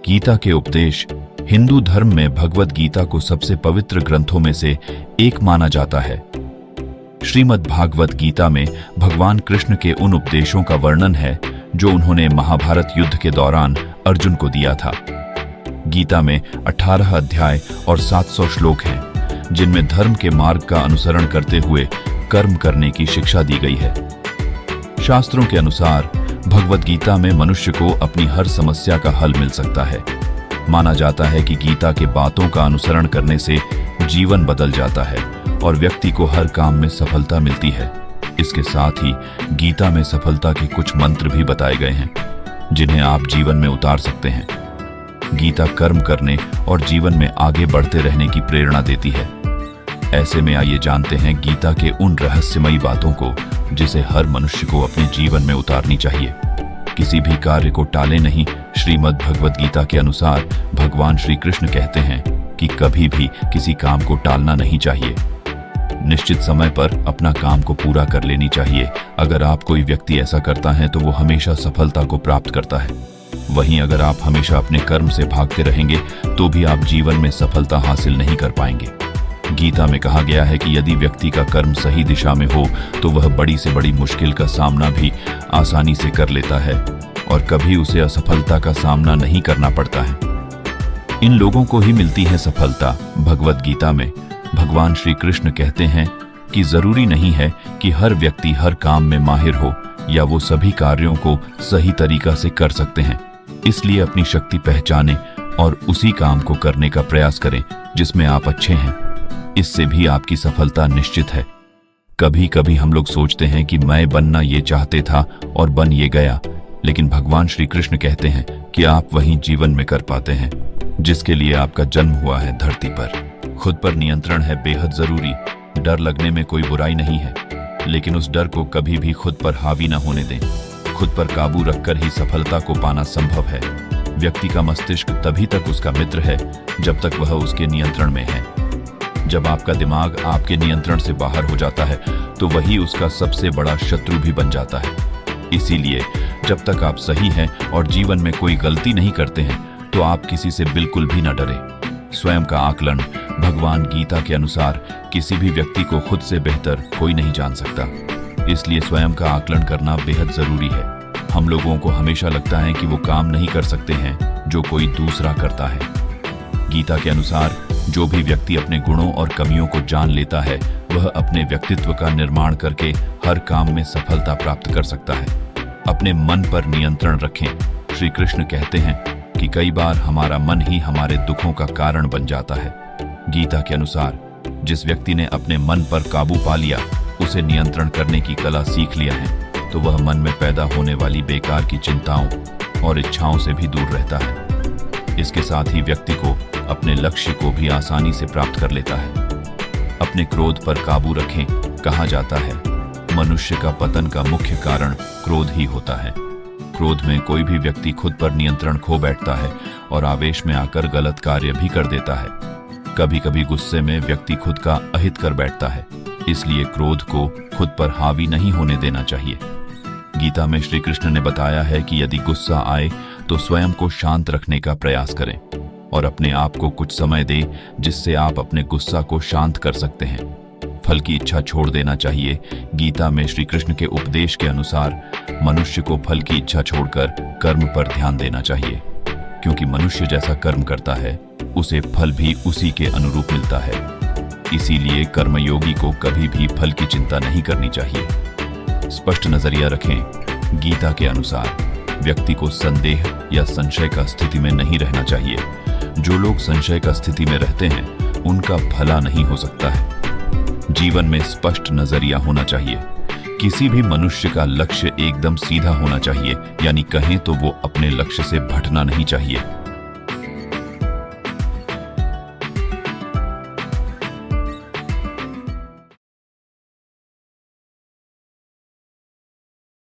गीता के उपदेश हिंदू धर्म में भगवद गीता को सबसे पवित्र ग्रंथों में से एक माना जाता है। श्रीमद् भागवत गीता में भगवान कृष्ण के उन उपदेशों का वर्णन है जो उन्होंने महाभारत युद्ध के दौरान अर्जुन को दिया था। गीता में 18 अध्याय और 700 श्लोक हैं, जिनमें धर्म के मार्ग का अनुसरण करते हुए कर्म करने की शिक्षा दी गई है। शास्त्रों के अनुसार भगवद गीता में मनुष्य को अपनी हर समस्या का हल मिल सकता है। माना जाता है कि गीता के बातों का अनुसरण करने से जीवन बदल जाता है और व्यक्ति को हर काम में सफलता मिलती है। इसके साथ ही गीता में सफलता के कुछ मंत्र भी बताए गए हैं, जिन्हें आप जीवन में उतार सकते हैं। गीता कर्म करने और जीवन में आगे बढ़ते रहने की प्रेरणा देती है। ऐसे में आइए जानते हैं गीता के उन रहस्यमयी बातों को जिसे हर मनुष्य को अपने जीवन में उतारनी चाहिए। किसी भी कार्य को टाले नहीं। श्रीमद् भगवद गीता के अनुसार भगवान श्री कृष्ण कहते हैं कि कभी भी किसी काम को टालना नहीं चाहिए। निश्चित समय पर अपना काम को पूरा कर लेनी चाहिए। अगर आप कोई व्यक्ति ऐसा करता है तो वो हमेशा सफलता को प्राप्त करता है। वहीं अगर आप हमेशा अपने कर्म से भागते रहेंगे तो भी आप जीवन में सफलता हासिल नहीं कर पाएंगे। गीता में कहा गया है कि यदि व्यक्ति का कर्म सही दिशा में हो तो वह बड़ी से बड़ी मुश्किल का सामना भी आसानी से कर लेता है और कभी उसे असफलता का सामना नहीं करना पड़ता है। इन लोगों को ही मिलती है सफलता। भगवद गीता में भगवान श्री कृष्ण कहते हैं कि जरूरी नहीं है कि हर व्यक्ति हर काम में माहिर हो या वो सभी कार्यों को सही तरीका से कर सकते हैं। इसलिए अपनी शक्ति पहचानें और उसी काम को करने का प्रयास करें जिसमें आप अच्छे हैं। इससे भी आपकी सफलता निश्चित है। कभी कभी हम लोग सोचते हैं कि मैं बनना ये चाहते था और बन ये गया, लेकिन भगवान श्री कृष्ण कहते हैं कि आप वही जीवन में कर पाते हैं जिसके लिए आपका जन्म हुआ है धरती पर। खुद पर नियंत्रण है बेहद जरूरी। डर लगने में कोई बुराई नहीं है, लेकिन उस डर को कभी भी खुद पर हावी न होने दें। खुद पर काबू रखकर ही सफलता को पाना संभव है। व्यक्ति का मस्तिष्क तभी तक उसका मित्र है जब तक वह उसके नियंत्रण में है। जब आपका दिमाग आपके नियंत्रण से बाहर हो जाता है तो वही उसका सबसे बड़ा शत्रु भी बन जाता है। इसीलिए जब तक आप सही हैं और जीवन में कोई गलती नहीं करते हैं तो आप किसी से बिल्कुल भी न डरें। स्वयं का आकलन भगवान गीता के अनुसार किसी भी व्यक्ति को खुद से बेहतर कोई नहीं जान सकता। इसलिए स्वयं का आकलन करना बेहद जरूरी है। हम लोगों को हमेशा लगता है कि वो काम नहीं कर सकते हैं जो कोई दूसरा करता है। गीता के अनुसार जो भी व्यक्ति अपने गुणों और कमियों को जान लेता है वह अपने व्यक्तित्व का निर्माण करके हर काम में सफलता प्राप्त कर सकता है। अपने मन पर नियंत्रण रखें। श्री कृष्ण कहते हैं कि कई बार हमारा मन ही हमारे दुखों का कारण बन जाता है। गीता के अनुसार जिस व्यक्ति ने अपने मन पर काबू पा लिया, उसे नियंत्रण करने की कला सीख लिया है, तो वह मन में पैदा होने वाली बेकार की चिंताओं और इच्छाओं से भी दूर रहता है। इसके साथ ही व्यक्ति को अपने लक्ष्य को भी आसानी से प्राप्त कर लेता है। अपने क्रोध पर काबू रखें। कहा जाता है मनुष्य का पतन का मुख्य कारण क्रोध ही होता है। क्रोध में कोई भी व्यक्ति खुद पर नियंत्रण खो बैठता है और आवेश में आकर गलत कार्य भी कर देता है। कभी कभी गुस्से में व्यक्ति खुद का अहित कर बैठता है। इसलिए क्रोध को खुद पर हावी नहीं होने देना चाहिए। गीता में श्री कृष्ण ने बताया है कि यदि गुस्सा आए तो स्वयं को शांत रखने का प्रयास करें और अपने आप को कुछ समय दें जिससे आप अपने गुस्सा को शांत कर सकते हैं। फल की इच्छा छोड़ देना चाहिए। गीता में श्री कृष्ण के उपदेश के अनुसार मनुष्य को फल की इच्छा छोड़कर कर्म पर ध्यान देना चाहिए, क्योंकि मनुष्य जैसा कर्म करता है उसे फल भी उसी के अनुरूप मिलता है। इसीलिए कर्मयोगी को कभी भी फल की चिंता नहीं करनी चाहिए। स्पष्ट नजरिया रखें। गीता के अनुसार व्यक्ति को संदेह या संशय का स्थिति में नहीं रहना चाहिए। जो लोग संशय का स्थिति में रहते हैं उनका भला नहीं हो सकता है। जीवन में स्पष्ट नजरिया होना चाहिए। किसी भी मनुष्य का लक्ष्य एकदम सीधा होना चाहिए, यानी कहें तो वो अपने लक्ष्य से भटकना नहीं चाहिए।